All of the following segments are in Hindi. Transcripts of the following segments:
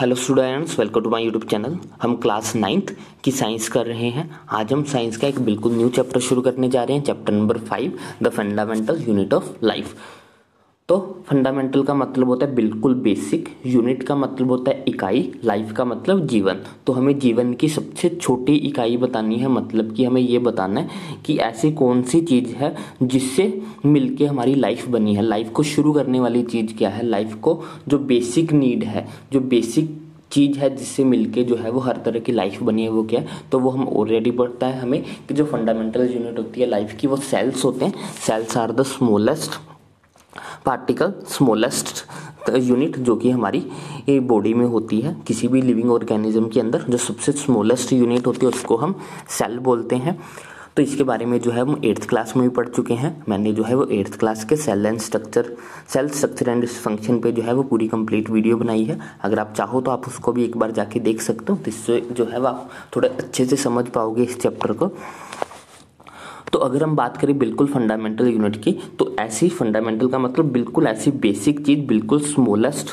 Hello students, welcome to my YouTube channel. हम क्लास 9th की साइंस कर रहे हैं। आज हम साइंस का एक बिल्कुल न्यू चैप्टर शुरू करने जा रहे हैं, chapter number 5, the fundamental unit of life. तो फंडामेंटल का मतलब होता है बिल्कुल बेसिक, यूनिट का मतलब होता है इकाई, लाइफ का मतलब जीवन। तो हमें जीवन की सबसे छोटी इकाई बतानी है, मतलब कि हमें ये बताना है कि ऐसी कौन सी चीज़ है जिससे मिलके हमारी लाइफ बनी है। लाइफ को शुरू करने वाली चीज़ क्या है, लाइफ को जो बेसिक नीड है, जो बेसिक चीज़ है जिससे मिलके जो है वो हर तरह की लाइफ बनी है, वो क्या है। तो वो हम ऑलरेडी पढ़ता है हमें कि जो फंडामेंटल यूनिट होती है लाइफ की, वो सेल्स होते हैं। Cells are the smallest particle, smallest unit जो कि हमारी बॉडी में होती है। किसी भी लिविंग ऑर्गेनिज्म के अंदर जो सबसे स्मॉलेस्ट यूनिट होती है उसको हम सेल बोलते हैं। तो इसके बारे में जो है हम 8th क्लास में भी पढ़ चुके हैं। मैंने जो है वो 8th क्लास के सेल स्ट्रक्चर एंड फंक्शन पे जो है वो पूरी कंप्लीट वीडियो बनाई है। अगर आप चाहो तो आप उसको भी एक बार जाके देख सकते हो, तो इससे जो है वो आप थोड़े अच्छे से समझ पाओगे इस चैप्टर को। तो अगर हम बात करें बिल्कुल फंडामेंटल यूनिट की, तो ऐसी फंडामेंटल का मतलब बिल्कुल ऐसी बेसिक चीज़, बिल्कुल स्मॉलेस्ट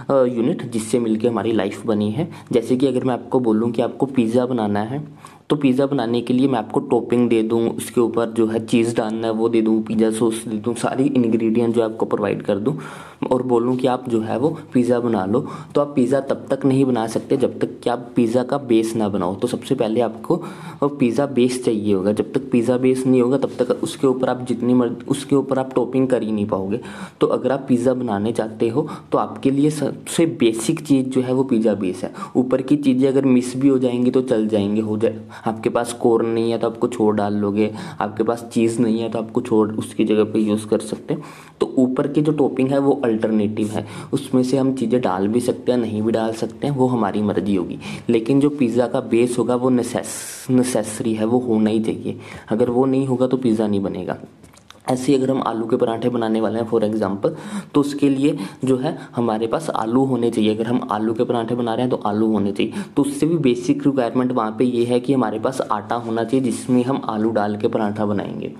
यूनिट जिससे मिलके हमारी लाइफ बनी है। जैसे कि अगर मैं आपको बोलूँ कि आपको पिज़्ज़ा बनाना है, तो पिज़्ज़ा बनाने के लिए मैं आपको टॉपिंग दे दूँ, उसके ऊपर जो है चीज़ डालना है वो दे दूँ, पिज़्ज़ा सॉस दे दूँ, सारी इंग्रेडिएंट जो आपको प्रोवाइड कर दूँ और बोलूँ कि आप जो है वो पिज़्ज़ा बना लो, तो आप पिज़्ज़ा तब तक नहीं बना सकते जब तक कि आप पिज़्ज़ा का बेस ना बनाओ। तो सबसे पहले आपको पिज़्ज़ा बेस चाहिए होगा। जब तक पिज़्ज़ा बेस नहीं होगा तब तक उसके ऊपर आप उसके ऊपर आप टॉपिंग कर ही नहीं पाओगे। तो अगर आप पिज़्ज़ा बनाने चाहते हो तो आपके लिए सबसे बेसिक चीज़ जो है वो पिज़्ज़ा बेस है। ऊपर की चीज़ें अगर मिस भी हो जाएंगी तो चल जाएंगे, हो जाए। आपके पास कॉर्न नहीं है तो आप कुछ और डाल लोगे, आपके पास चीज़ नहीं है तो आप कुछ और उसकी जगह पे यूज़ कर सकते हैं। तो ऊपर की जो टॉपिंग है वो अल्टरनेटिव है, उसमें से हम चीज़ें डाल भी सकते हैं, नहीं भी डाल सकते हैं, वो हमारी मर्जी होगी। लेकिन जो पिज़्ज़ा का बेस होगा वो नेसेसरी है, वो होना ही चाहिए। अगर वो नहीं होगा तो पिज़्ज़ा नहीं बनेगा। ऐसे अगर हम आलू के पराठे बनाने वाले हैं फॉर एग्जांपल, तो उसके लिए जो है हमारे पास आलू होने चाहिए। अगर हम आलू के पराठे बना रहे हैं तो आलू होने चाहिए। तो उससे भी बेसिक रिक्वायरमेंट वहाँ पे ये है कि हमारे पास आटा होना चाहिए जिसमें हम आलू डाल के पराठा बनाएंगे।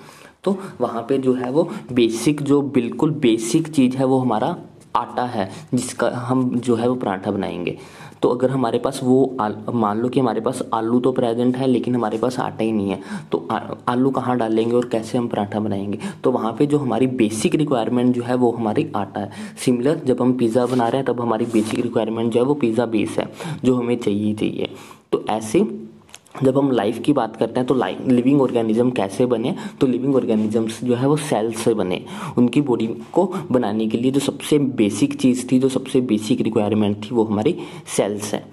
तो वहाँ पे जो है वो बेसिक, जो बिल्कुल बेसिक चीज़ है वो हमारा आटा है जिसका हम जो है वो पराठा बनाएंगे। तो अगर हमारे पास वो मान लो कि हमारे पास आलू तो प्रेजेंट है लेकिन हमारे पास आटा ही नहीं है, तो आलू कहाँ डालेंगे और कैसे हम पराठा बनाएंगे। तो वहाँ पे जो हमारी बेसिक रिक्वायरमेंट जो है वो हमारी आटा है। सिमिलर जब हम पिज़्ज़ा बना रहे हैं तब हमारी बेसिक रिक्वायरमेंट जो है वो पिज़्ज़ा बेस है, जो हमें चाहिए। तो ऐसे जब हम लाइफ की बात करते हैं तो लिविंग ऑर्गेनिज्म कैसे बने, तो लिविंग ऑर्गेनिजम्स जो है वो सेल से बने। उनकी बॉडी को बनाने के लिए जो सबसे बेसिक चीज़ थी, जो सबसे बेसिक रिक्वायरमेंट थी, वो हमारी सेल्स है।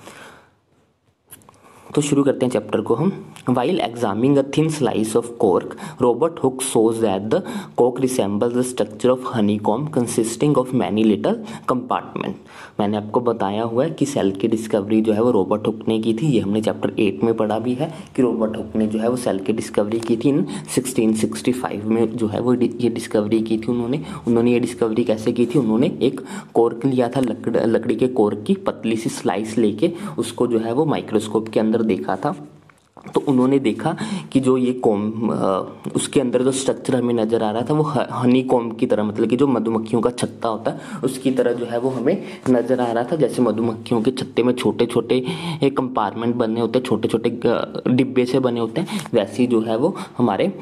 तो शुरू करते हैं चैप्टर को हम। While examining a thin slice of cork, Robert Hooke shows that the cork resembles the structure of honeycomb consisting of many little compartment. मैंने आपको बताया हुआ है कि सेल की डिस्कवरी जो है वो रॉबर्ट हुक ने की थी। ये हमने चैप्टर 8 में पढ़ा भी है कि रॉबर्ट हुक ने जो है वो सेल की डिस्कवरी की थी इन 1665 में। जो है वो ये डिस्कवरी की थी उन्होंने ये डिस्कवरी कैसे की थी, उन्होंने एक कॉर्क लिया था, लकड़ी के कॉर्क की पतली सी स्लाइस लेके उसको जो है वो माइक्रोस्कोप के अंदर देखा था। तो उन्होंने देखा कि जो ये उसके अंदर जो स्ट्रक्चर हमें नज़र आ रहा था वो हनी कॉम्ब की तरह, मतलब कि जो मधुमक्खियों का छत्ता होता है उसकी तरह जो है वो हमें नज़र आ रहा था। जैसे मधुमक्खियों के छत्ते में छोटे छोटे कंपार्टमेंट बने होते हैं, छोटे छोटे डिब्बे से बने होते हैं, वैसे ही जो है वो हमारे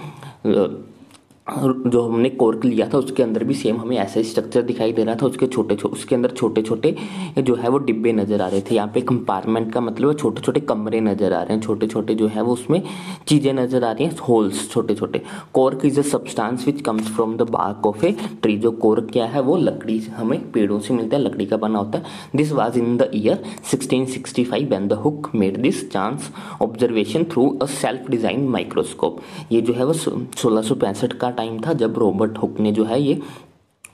जो हमने कॉर्क लिया था उसके अंदर भी सेम हमें ऐसा ही स्ट्रक्चर दिखाई दे रहा था। उसके अंदर छोटे छोटे जो है वो डिब्बे नज़र आ रहे थे। यहाँ पे कंपार्टमेंट का मतलब छोटे छोटे कमरे नज़र आ रहे हैं, छोटे छोटे जो है वो उसमें चीज़ें नज़र आ रही हैं, होल्स छोटे छोटे। Cork is a substance which comes from the bark of a tree. जो कॉर्क क्या है वो लकड़ी, हमें पेड़ों से मिलता है, लकड़ी का बना होता है। This was in the year 1665 when the hook made this chance observation through a self design microscope. ये जो है वो 1665 का टाइम था जब रॉबर्ट हुक ने जो है ये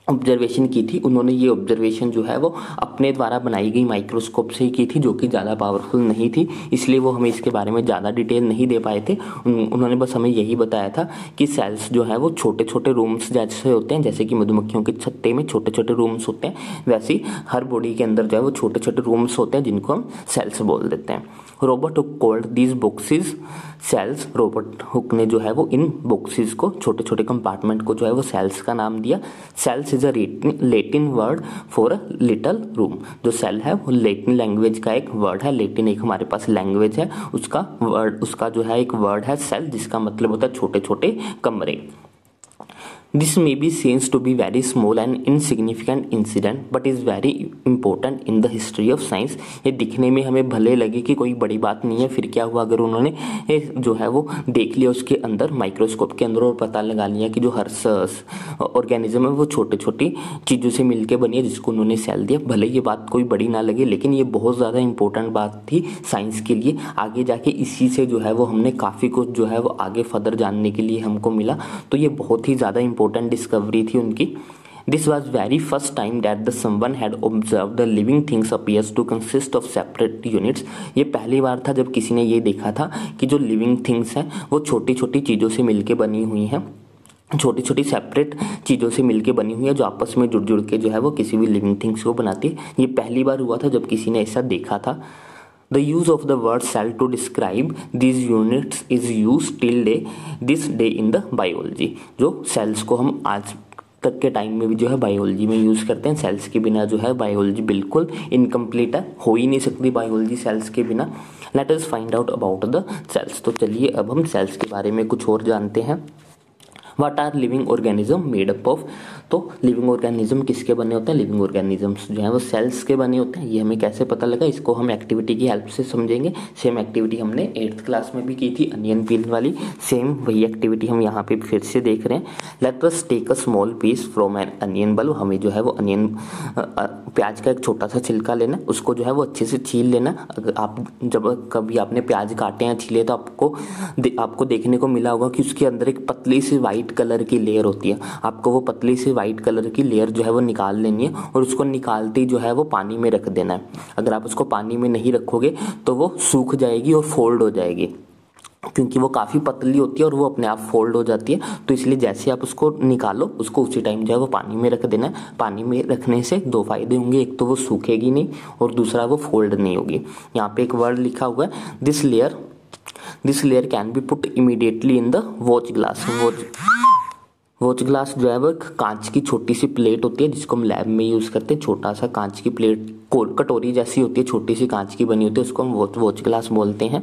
ऑब्जर्वेशन की थी। उन्होंने ये ऑब्जर्वेशन जो है वो अपने द्वारा बनाई गई माइक्रोस्कोप से ही की थी, जो कि ज़्यादा पावरफुल नहीं थी, इसलिए वो हमें इसके बारे में ज़्यादा डिटेल नहीं दे पाए थे। उन्होंने बस हमें यही बताया था कि सेल्स जो है वो छोटे छोटे रूम्स जैसे होते हैं, जैसे कि मधुमक्खियों के छत्ते में छोटे छोटे रूम्स होते हैं, वैसे ही हर बॉडी के अंदर जो है वो छोटे छोटे रूम्स होते हैं जिनको हम सेल्स बोल देते हैं। Robert Hooke called these boxes cells. Robert Hooke ने जो है वो इन बॉक्सेस को, छोटे छोटे कंपार्टमेंट को जो है वो सेल्स का नाम दिया। Cells is a Latin word for a little room. जो सेल है वो लेटिन लैंग्वेज का एक वर्ड है, लेटिन एक हमारे पास लैंग्वेज है, उसका जो है एक वर्ड है सेल, जिसका मतलब होता है छोटे छोटे कमरे। This may be seen to be very small and insignificant incident but is very important in the history of science। ये दिखने में हमें भले लगे कि कोई बड़ी बात नहीं है, फिर क्या हुआ अगर उन्होंने जो है वो देख लिया उसके अंदर माइक्रोस्कोप के अंदर और पता लगा लिया कि जो हर ऑर्गेनिज्म है वो छोटी छोटी चीज़ों से मिलकर बनी है जिसको उन्होंने सेल दिया। भले ये बात कोई बड़ी ना लगे लेकिन ये बहुत ज़्यादा इंपॉर्टेंट बात थी साइंस के लिए। आगे जाके इसी से जो है वो हमने काफ़ी कुछ जो है वो आगे फर्दर जानने के लिए हमको मिला। तो ये बहुत ही ज़्यादा इंपॉर्टेंट डिस्कवरी थी उनकी। This was very first time that the someone had observed the living things appears to consist of separate units। ये पहली बार था जब किसी ने ये देखा था कि जो लिविंग थिंग्स हैं वो छोटी छोटी चीज़ों से मिलके बनी हुई हैं, छोटी छोटी सेपरेट चीज़ों से मिलके बनी हुई है जो आपस में जुड़ जुड़ के जो है वो किसी भी लिविंग थिंग्स को बनाती है। ये पहली बार हुआ था जब किसी ने ऐसा देखा था। The use of the word cell to describe these units is used till this day in the biology। जो cells को हम आज तक के टाइम में भी जो है बायोलॉजी में यूज़ करते हैं। सेल्स के बिना जो है बायोलॉजी बिल्कुल इनकम्प्लीट है, हो ही नहीं सकती बायोलॉजी सेल्स के बिना। Let us find out about the cells. तो चलिए अब हम सेल्स के बारे में कुछ और जानते हैं। What are living organism made up of. तो लिविंग ऑर्गेनिज्म किसके बने होते हैं? लिविंग ऑर्गेनिजम्स जो है वो सेल्स के बने होते हैं। ये हमें कैसे पता लगा, इसको हम एक्टिविटी की हेल्प से समझेंगे। सेम एक्टिविटी हमने 8th क्लास में भी की थी, अनियन पील वाली। सेम वही एक्टिविटी हम यहाँ पे फिर से देख रहे हैं। Let us take a small piece from an onion bulb. हमें जो है वो अनियन प्याज का एक छोटा सा छिलका लेना, उसको जो है वो अच्छे से छील लेना। अगर आप जब कभी आपने प्याज काटे या छीले तो आपको देखने को मिला होगा कि उसके अंदर एक पतली सी वाइट कलर की लेयर होती है। आपको वो पतली सी वाइट कलर की लेयर जो है वो निकाल लेनी है और उसको निकालते ही जो है वो पानी में रख देना है। अगर आप उसको पानी में नहीं रखोगे तो वो सूख जाएगी और फोल्ड हो जाएगी, क्योंकि वो काफ़ी पतली होती है और वो अपने आप फोल्ड हो जाती है। तो इसलिए जैसे आप उसको निकालो उसको उसी टाइम जो है वो पानी में रख देना है। पानी में रखने से 2 फायदे होंगे, एक तो वो सूखेगी नहीं और दूसरा वो फोल्ड नहीं होगी। यहाँ पे एक वर्ड लिखा हुआ है this layer can be put immediately in the watch glass. Watch glass जो है वो कांच की छोटी सी प्लेट होती है जिसको हम लैब में यूज़ करते हैं। छोटा सा कांच की प्लेट कटोरी जैसी होती है, छोटी सी कांच की बनी होती है, उसको हम वॉच ग्लास बोलते हैं।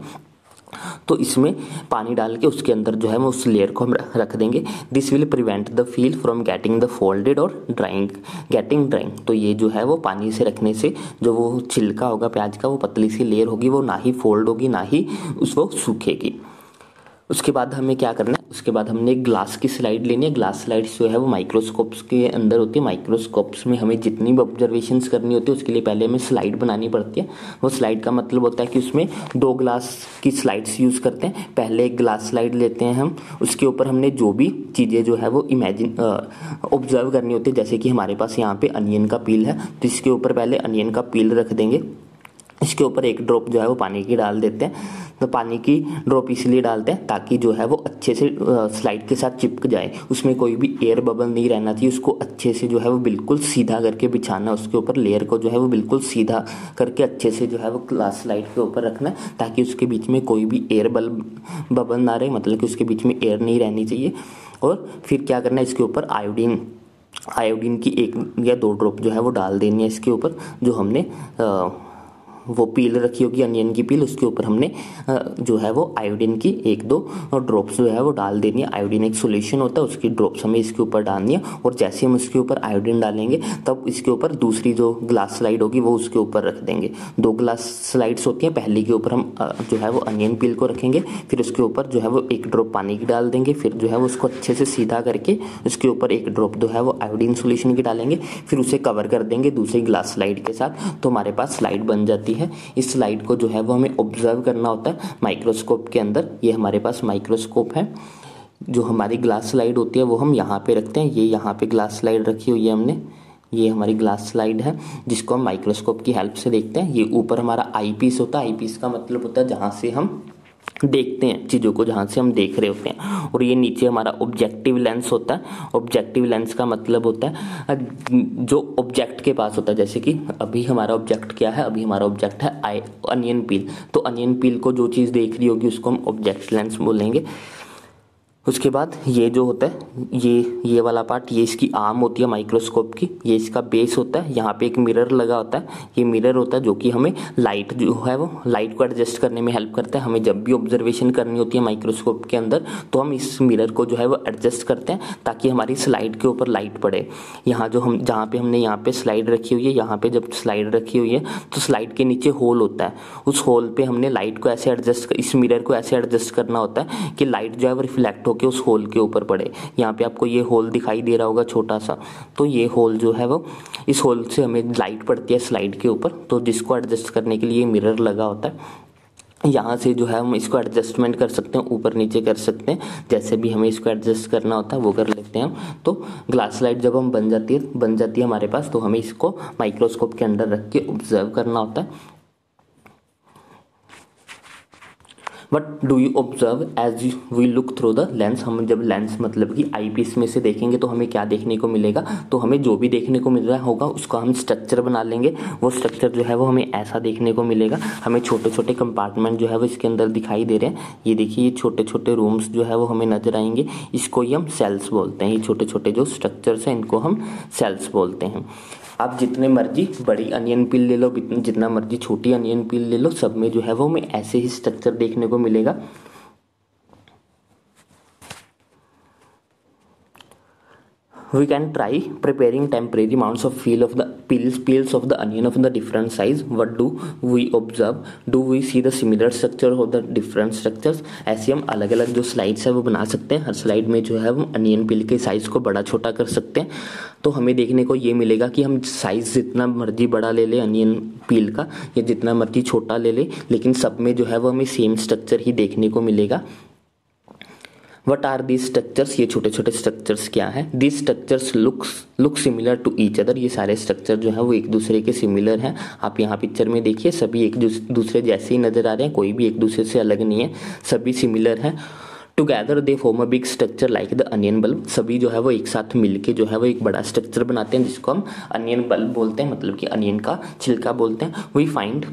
तो इसमें पानी डाल के उसके अंदर जो है वो उस लेयर को हम रख देंगे। This will prevent the feel from getting the folded और गेटिंग ड्राइंग। तो ये जो है वो पानी से रखने से जो वो छिलका होगा प्याज का, वो पतली सी लेयर होगी, वो ना ही फोल्ड होगी ना ही उसको सूखेगी। उसके बाद हमें क्या करना है, उसके बाद हमने एक ग्लास की स्लाइड लेनी है। ग्लास स्लाइड जो है वो माइक्रोस्कोप्स के अंदर होती है। माइक्रोस्कोप्स में हमें जितनी भी ऑब्जर्वेशंस करनी होती है उसके लिए पहले हमें स्लाइड बनानी पड़ती है। वो स्लाइड का मतलब होता है कि उसमें 2 ग्लास की स्लाइड्स यूज़ करते हैं। पहले एक ग्लास स्लाइड लेते हैं हम, उसके ऊपर हमने जो भी चीज़ें जो है वो ऑब्जर्व करनी होती है। जैसे कि हमारे पास यहाँ पे अनियन का पील है तो इसके ऊपर पहले अनियन का पील रख देंगे। इसके ऊपर एक ड्रॉप जो है वो पानी की डाल देते हैं। तो पानी की ड्रॉप इसलिए डालते हैं ताकि जो है वो अच्छे से स्लाइड के साथ चिपक जाए, उसमें कोई भी एयर बबल नहीं रहना चाहिए। उसको अच्छे से जो है वो बिल्कुल सीधा करके बिछाना, उसके ऊपर लेयर को जो है वो बिल्कुल सीधा करके अच्छे से जो है वो ग्लास स्लाइड के ऊपर रखना है ताकि उसके बीच में कोई भी एयर बबल ना रहे, मतलब कि उसके बीच में एयर नहीं रहनी चाहिए। और फिर क्या करना है, इसके ऊपर आयोडीन की 1 या 2 ड्रॉप जो है वो डाल देनी है। इसके ऊपर जो हमने वो पील रखी होगी अनियन की पील, उसके ऊपर हमने जो है वो आयोडीन की 1-2 ड्रॉप्स जो है वो डाल देनी है। आयोडीन एक सॉल्यूशन होता है, उसकी ड्रॉप्स हमें इसके ऊपर डालनी है। और जैसे हम इसके ऊपर आयोडीन डालेंगे तब इसके ऊपर दूसरी जो ग्लास स्लाइड होगी वो उसके ऊपर रख देंगे। 2 ग्लास स्लाइड्स होती हैं, पहले के ऊपर हम जो है वो अनियन पील को रखेंगे, फिर उसके ऊपर जो है वो 1 ड्रॉप पानी की डाल देंगे, फिर जो है वो उसको अच्छे से सीधा करके उसके ऊपर 1 ड्रॉप जो है वो आयोडीन सॉल्यूशन की डालेंगे, फिर उसे कवर कर देंगे दूसरी ग्लास स्लाइड के साथ। तो हमारे पास स्लाइड बन जाती है। इस स्लाइड को जो है वो हमें ऑब्जर्व करना होता है माइक्रोस्कोप के अंदर। ये हमारे पास माइक्रोस्कोप है। जो हमारी ग्लास स्लाइड होती है वो हम यहाँ पे रखते हैं। ये यहाँ पे ग्लास स्लाइड रखी हुई है हमने, ये हमारी ग्लास स्लाइड है जिसको हम माइक्रोस्कोप की हेल्प से देखते हैं। ये ऊपर हमारा आई पीस होता है। आई पीस का मतलब होता है जहाँ से हम देखते हैं चीज़ों को, जहाँ से हम देख रहे होते हैं। और ये नीचे हमारा ऑब्जेक्टिव लेंस होता है। ऑब्जेक्टिव लेंस का मतलब होता है जो ऑब्जेक्ट के पास होता है। जैसे कि अभी हमारा ऑब्जेक्ट क्या है, अभी हमारा ऑब्जेक्ट है अनियन पील। तो अनियन पील को जो चीज़ देख रही होगी उसको हम ऑब्जेक्ट लेंस बोलेंगे। उसके बाद ये जो होता है ये वाला पार्ट, ये इसकी आर्म होती है माइक्रोस्कोप की, ये इसका बेस होता है, यहाँ पे एक मिरर लगा होता है, ये मिरर होता है जो कि हमें लाइट जो है वो लाइट को एडजस्ट करने में हेल्प करता है। हमें जब भी ऑब्जर्वेशन करनी होती है माइक्रोस्कोप के अंदर तो हम इस मिरर को जो है वो एडजस्ट करते हैं ताकि हमारी स्लाइड के ऊपर लाइट पड़े। यहाँ जो हम जहाँ पे हमने यहाँ पे स्लाइड रखी हुई है, यहाँ पे जब स्लाइड रखी हुई है तो स्लाइड के नीचे होल होता है, उस होल पे हमने लाइट को ऐसे एडजस्ट, इस मिरर को ऐसे एडजस्ट करना होता है कि लाइट जो है वो रिफ्लेक्ट के उस होल के ऊपर पड़े। यहाँ पे आपको ये होल दिखाई दे रहा होगा छोटा सा, तो ये होल जो है वो इस होल से हमें लाइट पड़ती है स्लाइड के ऊपर, तो जिसको एडजस्ट करने के लिए मिरर लगा होता है। यहाँ से जो है हम इसको एडजस्टमेंट कर सकते हैं, ऊपर नीचे कर सकते हैं, जैसे भी हमें इसको एडजस्ट करना होता है वो कर लेते हैं हम। तो ग्लास स्लाइड जब हम बन जाती है हमारे पास, तो हमें इसको माइक्रोस्कोप के अंदर रख के ऑब्जर्व करना होता है। What do you observe as we look through the lens. हम जब लेंस मतलब कि आई पीस में से देखेंगे तो हमें क्या देखने को मिलेगा, तो हमें जो भी देखने को मिल रहा होगा उसका हम स्ट्रक्चर बना लेंगे। वो स्ट्रक्चर जो है वो हमें ऐसा देखने को मिलेगा। हमें छोटे छोटे कंपार्टमेंट जो है वो इसके अंदर दिखाई दे रहे हैं। ये देखिए, ये छोटे छोटे रूम्स जो है वो हमें नजर आएंगे, इसको ही हम सेल्स बोलते हैं। ये छोटे छोटे जो स्ट्रक्चर्स हैं इनको हम सेल्स बोलते हैं। आप जितने मर्जी बड़ी अनियन पील ले लो, जितना मर्जी छोटी अनियन पील ले लो, सब में जो है वो हमें ऐसे ही स्ट्रक्चर देखने को मिलेगा। We can try preparing temporary amounts of peels of the onion of the different size. What do we observe? Do we see the similar structure of the different structures? ऐसे हम अलग अलग जो स्लाइड्स है वो बना सकते हैं। हर स्लाइड में जो है हम अनियन पील के साइज को बड़ा छोटा कर सकते हैं। तो हमें देखने को ये मिलेगा कि हम साइज जितना मर्जी बड़ा ले लें अनियन पील का, या जितना मर्जी छोटा ले लें, लेकिन सब में जो है वो हमें सेम स्ट्रक्चर ही देखने को मिलेगा। वट आर दीज स्ट्रक्चर्स, ये छोटे छोटे स्ट्रक्चर्स क्या है। These structures look similar to each other. ये सारे स्ट्रक्चर जो है वो एक दूसरे के सिमिलर हैं। आप यहाँ पिक्चर में देखिए, सभी एक दूसरे जैसे ही नजर आ रहे हैं, कोई भी एक दूसरे से अलग नहीं है, सभी सिमिलर हैं। Together they form a big structure like the onion bulb. सभी जो है वो एक साथ मिलके जो है वो एक बड़ा स्ट्रक्चर बनाते हैं जिसको हम अनियन बल्ब बोलते हैं, मतलब कि अनियन का छिलका बोलते हैं। We find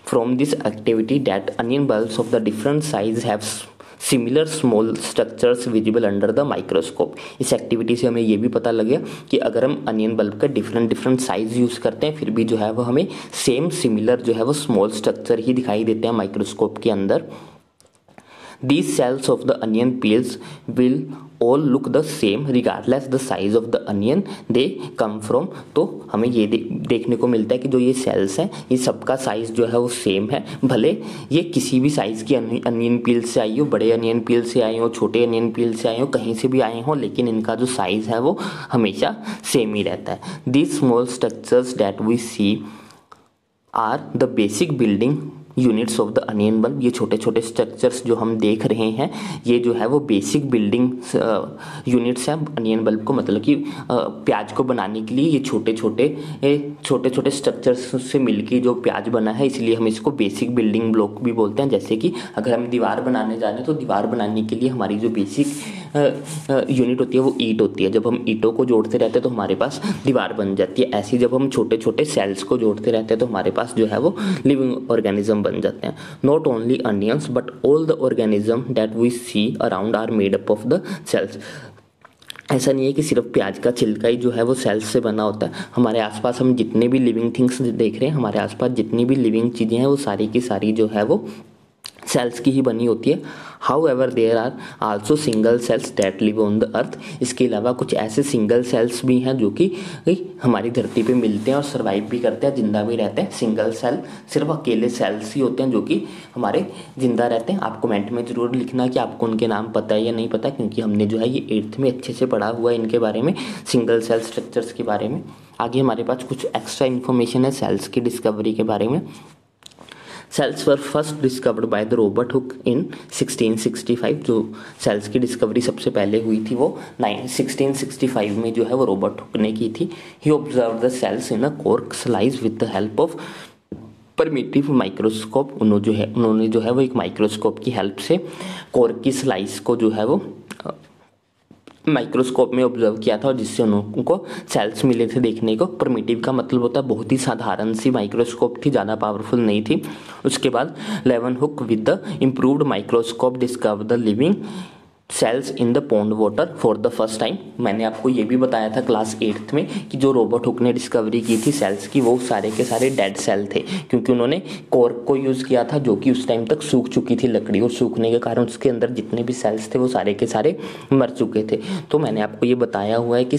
from this activity that onion bulbs of the different size have similar small structures visible under the microscope. इस एक्टिविटी से हमें ये भी पता लगे कि अगर हम अनियन बल्ब का डिफरेंट साइज यूज करते हैं फिर भी जो है वो हमें सेम सिमिलर जो है वो स्मॉल स्ट्रक्चर ही दिखाई देते हैं माइक्रोस्कोप के अंदर। These cells of the onion peels will all look the same regardless the size of the onion they come from। तो हमें ये देखने को मिलता है कि जो ये सेल्स हैं ये सबका साइज जो है वो सेम है, भले ये किसी भी साइज की अनियन पील से आई हो, बड़े अनियन पील से आई हो, छोटे अनियन पील से आई हो, कहीं से भी आए हो, लेकिन इनका जो साइज है वो हमेशा सेम ही रहता है। These small structures that we see are the basic building units of the onion bulb. ये छोटे छोटे स्ट्रक्चर्स जो हम देख रहे हैं ये जो है वो बेसिक बिल्डिंग यूनिट्स हैं अनियन बल्ब को, मतलब कि प्याज को बनाने के लिए ये छोटे छोटे स्ट्रक्चर्स से मिलकर जो प्याज बना है, इसलिए हम इसको बेसिक बिल्डिंग ब्लॉक भी बोलते हैं। जैसे कि अगर हम दीवार बनाने जा रहे हैं तो दीवार बनाने के लिए हमारी जो बेसिक यूनिट होती है वो ईंट होती है। जब हम ईंटों को जोड़ते रहते हैं तो हमारे पास दीवार बन जाती है। ऐसे जब हम छोटे छोटे सेल्स को जोड़ते रहते हैं तो हमारे पास जो है वो लिविंग ऑर्गेनिज्म बन जाते हैं। Not only onions but all the organism that we see around are made up of the cells. ऐसा नहीं है कि सिर्फ प्याज का छिलका ही जो है वो सेल्स से बना होता है। हमारे आसपास हम जितने भी लिविंग थिंग्स देख रहे हैं, हमारे आसपास जितनी भी लिविंग चीज़ें हैं वो सारी की सारी जो है वो सेल्स की ही बनी होती है। However there are also single cells that live on the earth. इसके अलावा कुछ ऐसे सिंगल सेल्स भी हैं जो कि हमारी धरती पे मिलते हैं और सर्वाइव भी करते हैं, जिंदा भी रहते हैं। सिंगल सेल सिर्फ अकेले सेल्स ही होते हैं जो कि हमारे जिंदा रहते हैं। आप कमेंट में जरूर लिखना कि आपको उनके नाम पता है या नहीं पता, क्योंकि हमने जो है ये 8th में अच्छे से पढ़ा हुआ है इनके बारे में, सिंगल सेल स्ट्रक्चर्स के बारे में। आगे हमारे पास कुछ एक्स्ट्रा इन्फॉर्मेशन है सेल्स की डिस्कवरी के बारे में। Cells were first discovered by the Robert Hooke in 1665। जो सेल्स की डिस्कवरी सबसे पहले हुई थी वो 1665 में जो है वो रॉबर्ट हुक ने की थी। He observe the cells in a cork slice with the help of primitive microscope. उन्होंने जो है वो एक माइक्रोस्कोप की हेल्प से कॉर्क की स्लाइस को जो है वो माइक्रोस्कोप में ऑब्जर्व किया था और जिससे उनको सेल्स मिले थे देखने को। परमिटिव का मतलब होता है बहुत ही साधारण सी माइक्रोस्कोप थी, ज़्यादा पावरफुल नहीं थी। उसके बाद Leeuwenhoek with the improved microscope discover the living cells in the pond water for the first time. मैंने आपको ये भी बताया था क्लास 8th में कि जो रॉबर्ट हुक ने डिस्कवरी की थी सेल्स की, वो सारे के सारे डेड सेल थे, क्योंकि उन्होंने कॉर्क को यूज़ किया था जो कि उस टाइम तक सूख चुकी थी लकड़ी, और सूखने के कारण उसके अंदर जितने भी सेल्स थे वो सारे के सारे मर चुके थे। तो मैंने आपको ये बताया हुआ है कि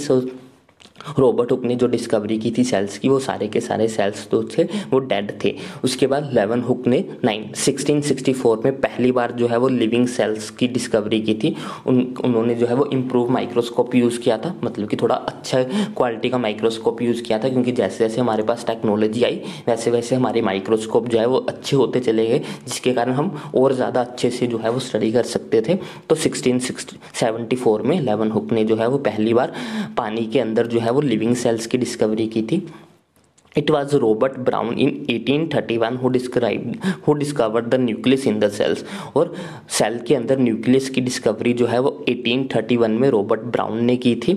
रॉबर्ट हुक ने जो डिस्कवरी की थी सेल्स की, वो सारे के सारे सेल्स जो थे वो डेड थे। उसके बाद लेवन हुक ने 1664 में पहली बार जो है वो लिविंग सेल्स की डिस्कवरी की थी। उन्होंने जो है वो इम्प्रूव माइक्रोस्कोप यूज़ किया था, मतलब कि थोड़ा अच्छा क्वालिटी का माइक्रोस्कोप यूज़ किया था, क्योंकि जैसे जैसे हमारे पास टेक्नोलॉजी आई वैसे वैसे हमारे माइक्रोस्कोप जो है वो अच्छे होते चले गए, जिसके कारण हम और ज़्यादा अच्छे से जो है वो स्टडी कर सकते थे। तो 1674 में लेवन हुक ने जो है वो पहली बार पानी के अंदर जो है वो लिविंग सेल्स की डिस्कवरी की थी। It was Robert Brown in 1831 who discovered the nucleus in the cells। और सेल के अंदर न्यूक्लियस की डिस्कवरी जो है वो 1831 में रॉबर्ट ब्राउन ने की थी।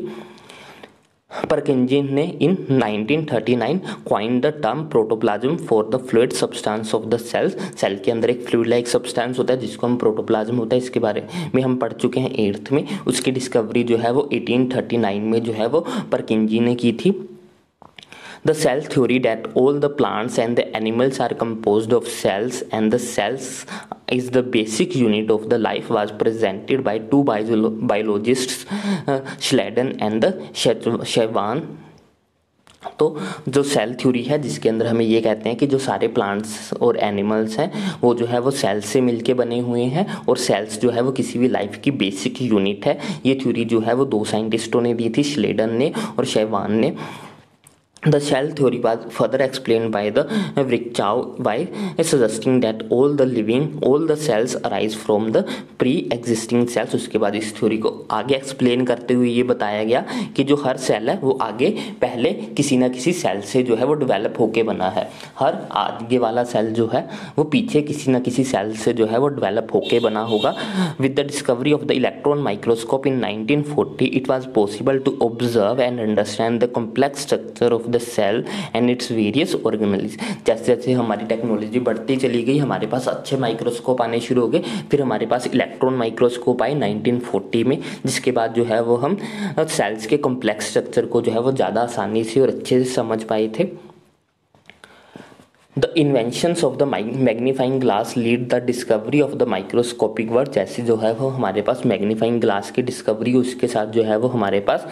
परकिंजी ने इन 1939 coined the term protoplasm for the fluid substance of the cells। Cell के अंदर एक फ्लूइड लाइक सब्सटेंस होता है जिसको हम प्रोटोप्लाज्म होता है, इसके बारे में हम पढ़ चुके हैं 8th में। उसकी डिस्कवरी जो है वो 1839 में जो है वो परकिंजी ने की थी। The cell theory that all the plants and the animals are composed of cells and the cells is the basic unit of the life was presented by two biologists, Schleiden and Shevwan। तो जो सेल थ्योरी है जिसके अंदर हमें ये कहते हैं कि जो सारे प्लांट्स और एनिमल्स हैं वो जो है वो सेल्स से मिलके बने हुए हैं, और सेल्स जो है वो किसी भी लाइफ की बेसिक यूनिट है। ये थ्योरी जो है वो दो साइंटिस्टों ने दी थी, श्लेडन ने और शेवान ने। The cell theory was further explained by the Virchow by suggesting that all the cells arise from the pre-existing cells। उसके बाद इस थ्योरी को आगे एक्सप्लेन करते हुए ये बताया गया कि जो हर सेल है वो आगे पहले किसी ना किसी सेल से जो है वो डेवलप होके बना है। हर आगे वाला सेल जो है वो पीछे किसी ना किसी सेल से जो है वो डेवलप होके बना होगा। With the discovery of the electron microscope in 1940 it was possible to observe and understand the complex structure of the cell and its various organelles. जैसे जैसे हमारी टेक्नोलॉजी बढ़ती चली गई, हमारे पास अच्छे माइक्रोस्कोप आने शुरू हो गए, फिर हमारे पास इलेक्ट्रॉन माइक्रोस्कोप आए 1940 में, जिसके बाद जो है वो हम सेल्स के कॉम्प्लेक्स स्ट्रक्चर को जो है वो ज़्यादा आसानी से और अच्छे से समझ पाए थे। The inventions of the magnifying glass lead the discovery of the microscopic world। जैसे जो है वो हमारे पास मैग्नीफाइंग ग्लास की डिस्कवरी, उसके साथ जो है वो हमारे पास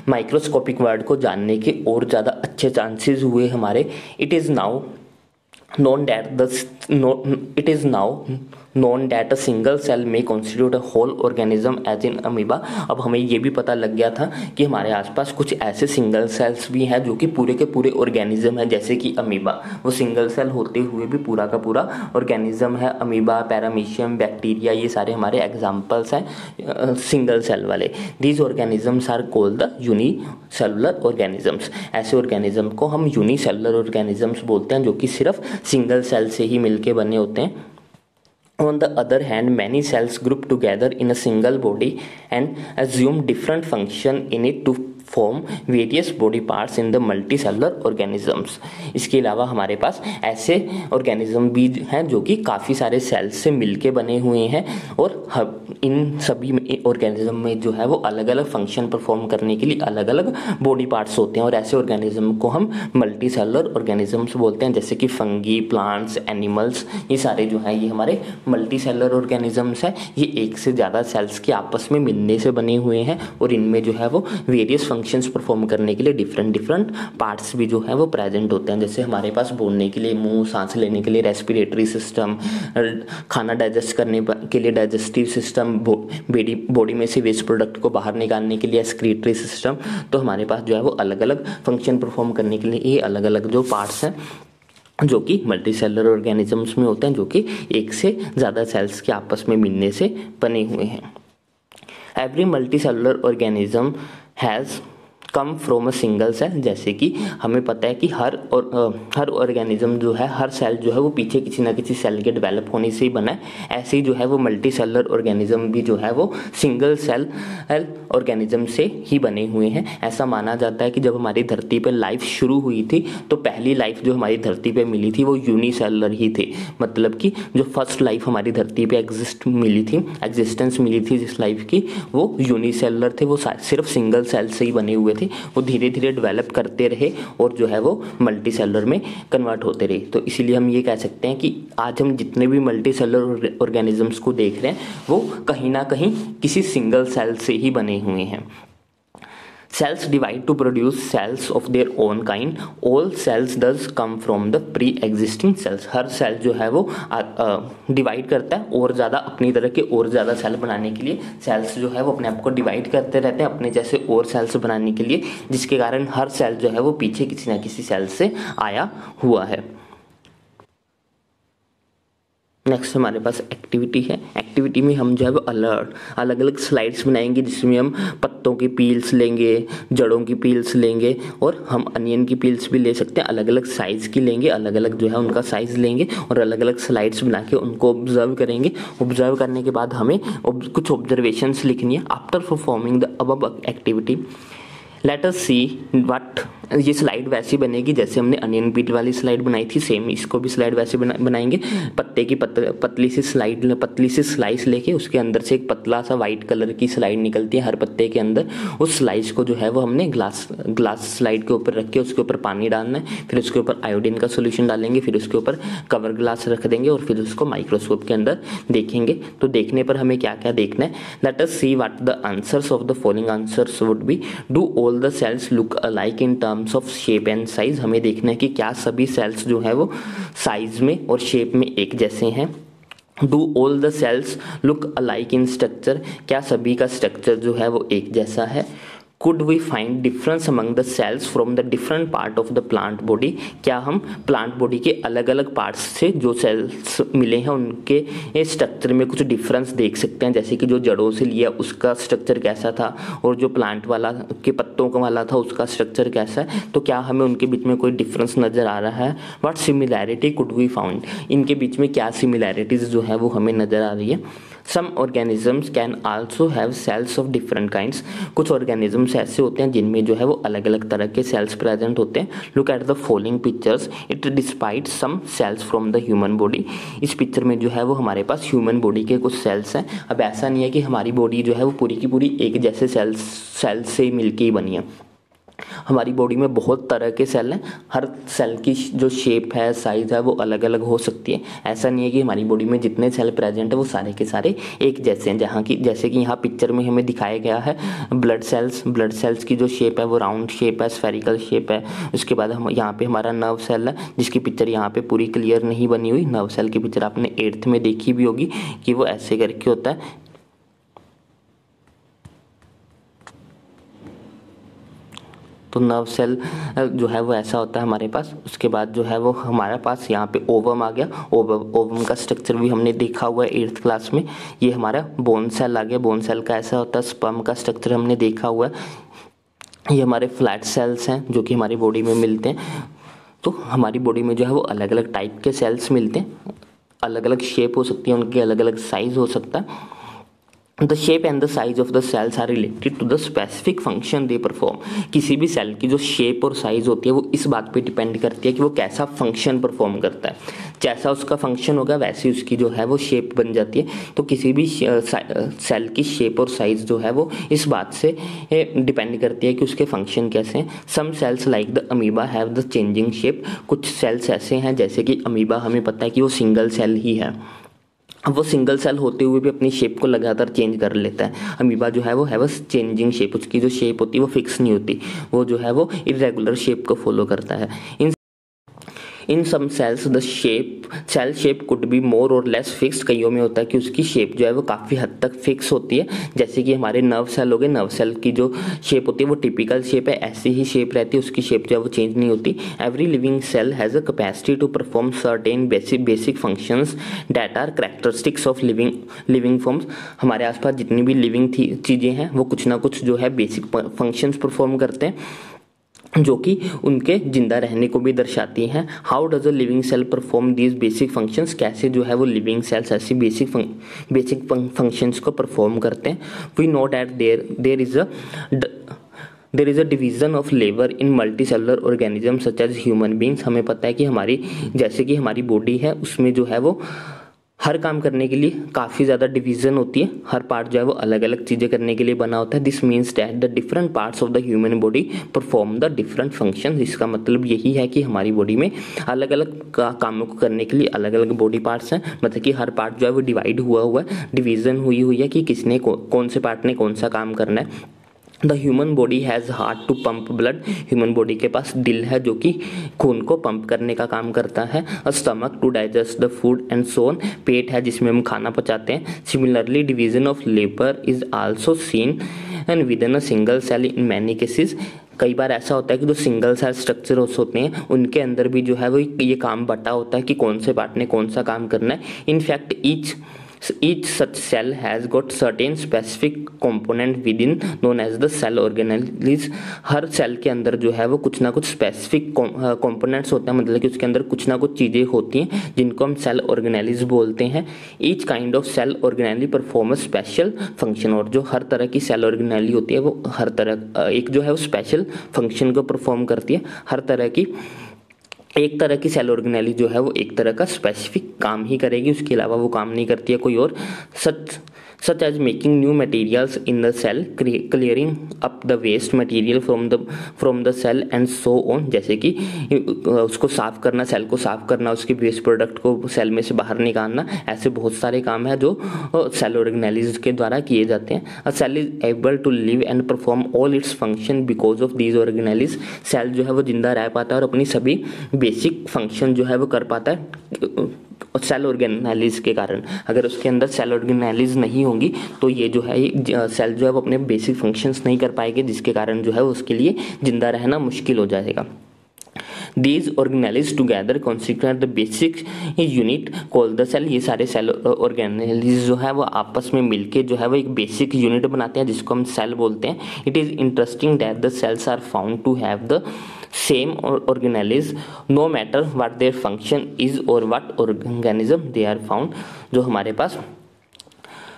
माइक्रोस्कोपिक वर्ल्ड को जानने के और ज़्यादा अच्छे चांसेस हुए हमारे। It is now known that a single cell may constitute a whole organism as in amoeba। अब हमें ये भी पता लग गया था कि हमारे आसपास कुछ ऐसे सिंगल सेल्स भी हैं जो कि पूरे के पूरे ऑर्गेनिज्म है, जैसे कि अमीबा। वो सिंगल सेल होते हुए भी पूरा का पूरा ऑर्गेनिज्म है। अमीबा, पैरामीशियम, बैक्टीरिया, ये सारे हमारे एग्जाम्पल्स हैं सिंगल सेल वाले। These organisms are called the unicellular organisms. ऐसे ऑर्गेनिज्म को हम यूनिसेलुलर ऑर्गेनिजम्स बोलते हैं जो कि सिर्फ सिंगल सेल से ही मिलके बने होते हैं। On the other hand, many cells group together in a single body and assume different function in it to form various body parts in the multicellular organisms। इसके अलावा हमारे पास ऐसे ऑर्गेनिज्म भी हैं जो कि काफ़ी सारे सेल्स से मिलके बने हुए हैं, और इन सभी ऑर्गेनिज्म में जो है वो अलग अलग फंक्शन परफॉर्म करने के लिए अलग अलग बॉडी पार्ट्स होते हैं, और ऐसे ऑर्गेनिज्म को हम मल्टीसेलुलर ऑर्गेनिजम्स बोलते हैं, जैसे कि फंगी, प्लांट्स, एनिमल्स। ये सारे जो हैं ये हमारे मल्टीसेलुलर ऑर्गेनिजम्स हैं। ये एक से ज़्यादा सेल्स के आपस में मिलने से बने हुए हैं, और इनमें जो है वो वेरियस फंक्शंस परफॉर्म करने के लिए डिफरेंट पार्ट्स भी जो है वो प्रेजेंट होते हैं। जैसे हमारे पास बोलने के लिए मुंह, सांस लेने के लिए रेस्पिरेटरी सिस्टम, खाना डाइजेस्ट करने के लिए डाइजेस्टिव सिस्टम, बॉडी में से वेस्ट प्रोडक्ट को बाहर निकालने के लिए एक्सक्रीटरी सिस्टम। तो हमारे पास जो है वो अलग अलग फंक्शन परफॉर्म करने के लिए ये अलग अलग जो पार्ट्स हैं जो कि मल्टीसेलुलर ऑर्गेनिजम्स में होते हैं, जो कि एक से ज़्यादा सेल्स के आपस में मिलने से बने हुए हैं। Every multicellular organism has come from a single cell. जैसे कि हमें पता है कि हर ऑर्गेनिज्म जो है, हर सेल जो है वो पीछे किसी ना किसी सेल के डेवलप होने से ही बना है। ऐसे ही जो है वो मल्टी सेलुलर ऑर्गेनिज्म भी जो है वो सिंगल सेल ऑर्गेनिज्म से ही बने हुए हैं। ऐसा माना जाता है कि जब हमारी धरती पर लाइफ शुरू हुई थी तो पहली लाइफ जो हमारी धरती पे मिली थी वो यूनिसेलुलर ही थी। मतलब कि जो फर्स्ट लाइफ हमारी धरती पे एग्जिस्टेंस मिली थी जिस लाइफ की, वो यूनिसेलुलर थे। वो सिर्फ सिंगल सेल से ही बने हुए थे। वो धीरे धीरे डेवलप करते रहे और जो है वो मल्टी सेलुलर में कन्वर्ट होते रहे। तो इसीलिए हम ये कह सकते हैं कि आज हम जितने भी मल्टी सेलुलर ऑर्गेनिजम्स को देख रहे हैं वो कहीं ना कहीं किसी सिंगल सेल से ही बने हुए हैं। Cells divide to produce cells of their own kind. All cells does come from the pre-existing cells. हर सेल जो है वो डिवाइड करता है और ज़्यादा अपनी तरह के और ज़्यादा सेल बनाने के लिए। सेल्स जो है वो अपने आप को डिवाइड करते रहते हैं अपने जैसे और सेल्स बनाने के लिए, जिसके कारण हर सेल जो है वो पीछे किसी ना किसी सेल से आया हुआ है। नेक्स्ट हमारे पास एक्टिविटी है। एक्टिविटी में हम जो है वो अलग अलग स्लाइड्स बनाएंगे जिसमें हम पत्तों की पील्स लेंगे, जड़ों की पील्स लेंगे और हम अनियन की पील्स भी ले सकते हैं। अलग अलग साइज़ की लेंगे, अलग अलग जो है उनका साइज़ लेंगे और अलग अलग स्लाइड्स बना के उनको ऑब्जर्व करेंगे। ऑब्जर्व करने के बाद हमें कुछ ऑब्जर्वेशंस लिखनी है। After performing the above activity late us see what. ये स्लाइड वैसी बनेगी जैसे हमने अनियन पील वाली स्लाइड बनाई थी, सेम इसको भी स्लाइड वैसे बनाएंगे। पत्ते की पतली सी स्लाइस लेके उसके अंदर से एक पतला सा वाइट कलर की स्लाइड निकलती है हर पत्ते के अंदर। उस स्लाइस को जो है वो हमने ग्लास स्लाइड के ऊपर रख के उसके ऊपर पानी डालना है, फिर उसके ऊपर आयोडीन का सोल्यूशन डालेंगे, फिर उसके ऊपर कवर ग्लास रख देंगे और फिर उसको माइक्रोस्कोप के अंदर देखेंगे। तो देखने पर हमें क्या क्या देखना है, let us see what the answers of the following answers would be. Do all the cells look alike in terms of shape and size. हमें देखना है कि क्या सभी सेल्स जो है वो साइज में और शेप में एक जैसे हैं। Do all the cells look alike in structure. क्या सभी का स्ट्रक्चर जो है वो एक जैसा है। Could we find difference among the cells from the different part of the plant body. क्या हम प्लांट बॉडी के अलग अलग पार्ट्स से जो सेल्स मिले हैं उनके स्ट्रक्चर में कुछ डिफरेंस देख सकते हैं। जैसे कि जो जड़ों से लिया उसका स्ट्रक्चर कैसा था और जो प्लांट वाला के पत्तों का वाला था उसका स्ट्रक्चर कैसा है। तो क्या हमें उनके बीच में कोई डिफरेंस नज़र आ रहा है। What similarity could we found. इनके बीच में क्या सिमिलैरिटीज़ जो है वो हमें नज़र आ रही है। Some organisms can also have cells of different kinds. कुछ ऑर्गेनिजम्स ऐसे होते हैं जिनमें जो है वो अलग अलग तरह के सेल्स प्रेजेंट होते हैं। Look at the following pictures it despite some cells from the human body. इस पिक्चर में जो है वो हमारे पास ह्यूमन बॉडी के कुछ सेल्स हैं। अब ऐसा नहीं है कि हमारी बॉडी जो है वो पूरी की पूरी एक जैसे सेल्स से मिलके ही बनी है। हमारी बॉडी में बहुत तरह के सेल हैं। हर सेल की जो शेप है, साइज है, वो अलग अलग हो सकती है। ऐसा नहीं है कि हमारी बॉडी में जितने सेल प्रेजेंट है वो सारे के सारे एक जैसे हैं। जैसे कि यहाँ पिक्चर में हमें दिखाया गया है ब्लड सेल्स की जो शेप है वो राउंड शेप है, स्फेरिकल शेप है। उसके बाद हम यहाँ पे हमारा नर्व सेल है जिसकी पिक्चर यहाँ पे पूरी क्लियर नहीं बनी हुई। नर्व सेल की पिक्चर आपने 8th में देखी भी होगी कि वो ऐसे करके होता है। तो नर्व सेल जो है वो ऐसा होता है हमारे पास। उसके बाद जो है वो हमारे पास यहाँ पे ओवम आ गया। ओवम का स्ट्रक्चर भी हमने देखा हुआ है 8th क्लास में। ये हमारा बोन सेल आ गया। बोन सेल का ऐसा होता है। स्पर्म का स्ट्रक्चर हमने देखा हुआ है। ये हमारे फ्लैट सेल्स हैं जो कि हमारी बॉडी में मिलते हैं। तो हमारी बॉडी में जो है वो अलग अलग टाइप के सेल्स मिलते हैं। अलग अलग शेप हो सकती है, उनके अलग अलग साइज हो सकता है। The shape and the size of the cells are related to the specific function they perform. किसी भी सेल की जो शेप और साइज होती है वो इस बात पे डिपेंड करती है कि वो कैसा फंक्शन परफॉर्म करता है। जैसा उसका फंक्शन होगा वैसी उसकी जो है वो शेप बन जाती है। तो किसी भी सेल की शेप और साइज जो है वो इस बात से डिपेंड करती है कि उसके फंक्शन कैसे हैं। Some cells like the amoeba have the changing shape. कुछ सेल्स ऐसे हैं जैसे कि अमीबा, हमें पता है कि वो सिंगल सेल ही है। अब वो सिंगल सेल होते हुए भी अपनी शेप को लगातार चेंज कर लेता है। अमीबा जो है वो है बस चेंजिंग शेप। उसकी जो शेप होती है वो फिक्स नहीं होती, वो जो है वो इरेगुलर शेप को फॉलो करता है। In some cells the cell shape could be more और लेस फिक्स्ड। कईयों में होता है कि उसकी शेप जो है वो काफ़ी हद तक फिक्स होती है, जैसे कि हमारे नर्व सेल हो गए, नर्व सेल की जो शेप होती है वो टिपिकल शेप है, ऐसी ही शेप रहती है, उसकी शेप जो है वो चेंज नहीं होती। Every living cell has a capacity to perform certain basic functions that are characteristics of living forms. हमारे आसपास जितनी भी लिविंग चीज़ें हैं वो कुछ ना कुछ जो है बेसिक फंक्शंस परफॉर्म करते हैं, जो कि उनके जिंदा रहने को भी दर्शाती हैं। How does a living cell perform these basic functions, कैसे जो है वो लिविंग सेल्स ऐसी बेसिक फंक्शंस को परफॉर्म करते हैं। We know that there is a division of labour in multicellular organism such as human beings. हमें पता है कि जैसे कि हमारी बॉडी है उसमें जो है वो हर काम करने के लिए काफ़ी ज़्यादा डिवीज़न होती है, हर पार्ट जो है वो अलग अलग चीज़ें करने के लिए बना होता है। This means that the different parts of the human body perform the different functions. इसका मतलब यही है कि हमारी बॉडी में अलग अलग कामों को करने के लिए अलग अलग बॉडी पार्ट्स हैं, मतलब कि हर पार्ट जो है वो डिवाइड हुआ है, डिवीज़न हुई है कि किसने कौन से पार्ट ने कौन सा काम करना है। The human body has heart to pump blood. Human body के पास दिल है जो कि खून को पंप करने का काम करता है। A stomach to digest the food and so on. पेट है जिसमें हम खाना पचाते हैं। Similarly division of labour is also seen and within a single cell in many cases. कई बार ऐसा होता है कि जो सिंगल सेल स्ट्रक्चर्स होते हैं उनके अंदर भी जो है वो ये काम बटा होता है कि कौन से पार्ट ने कौन सा काम करना है। In fact each such cell has got certain specific component within known as the cell organelles। हर सेल के अंदर जो है वो कुछ ना कुछ स्पेसिफिक कंपोनेंट्स होते हैं, मतलब कि उसके अंदर कुछ ना कुछ चीज़ें होती हैं जिनको हम सेल ऑर्गेनेलिज बोलते हैं। Each kind of cell organelle perform a special function. और जो हर तरह की सेल ऑर्गेनेली होती है वो हर तरह एक जो है वो स्पेशल फंक्शन को परफॉर्म करती है। हर तरह की एक तरह की सेल ऑर्गेनेली जो है वो एक तरह का स्पेसिफिक काम ही करेगी, उसके अलावा वो काम नहीं करती है कोई और। Such as making new materials in the cell, clearing up the waste material from the cell and so on. जैसे कि उसको साफ करना, सेल को साफ करना, उसके वेस्ट प्रोडक्ट को सेल में से बाहर निकालना, ऐसे बहुत सारे काम है जो सेल ऑर्गेनेलिज के द्वारा किए जाते हैं। A cell is able to live and perform all its function because of these organelles. Cell जो है वो जिंदा रह पाता है और अपनी सभी बेसिक फंक्शन जो है वो कर पाता है सेल ऑर्गेनेलिज के कारण। अगर उसके अंदर सेल ऑर्गेनेलिज नहीं होंगी तो ये जो है सेल जो है वो अपने बेसिक फंक्शंस नहीं कर पाएंगे, जिसके कारण जो है उसके लिए जिंदा रहना मुश्किल हो जाएगा। These organelles together constitute the basic unit called the cell। ये सारे सेल ऑर्गेनेल्स जो है वो आपस में मिलके जो है वो एक बेसिक यूनिट बनाते हैं जिसको हम सेल बोलते हैं। It is interesting that the cells are found to have the same organelles no matter what their function is और what organism they are found. जो हमारे पास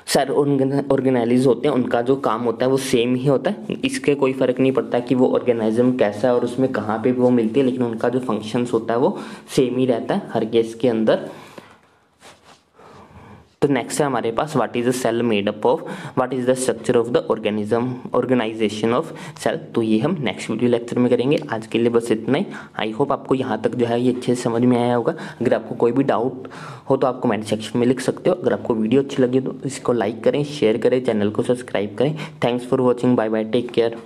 सेल ऑर्गेनेलिज होते हैं उनका जो काम होता है वो सेम ही होता है, इसके कोई फ़र्क नहीं पड़ता कि वो ऑर्गेनिज्म कैसा है और उसमें कहाँ पे वो मिलती है, लेकिन उनका जो फंक्शंस होता है वो सेम ही रहता है हर केस के अंदर। तो नेक्स्ट है हमारे पास what is a cell made up of, what is the structure of the organisation of cell. तो ये हम नेक्स्ट वीडियो लेक्चर में करेंगे। आज के लिए बस इतना ही। आई होप आपको यहाँ तक जो है ये अच्छे से समझ में आया होगा। अगर आपको कोई भी डाउट हो तो आप कमेंट सेक्शन में लिख सकते हो। अगर आपको वीडियो अच्छी लगी तो इसको लाइक करें, शेयर करें, चैनल को सब्सक्राइब करें। Thanks for watching, bye bye, take care.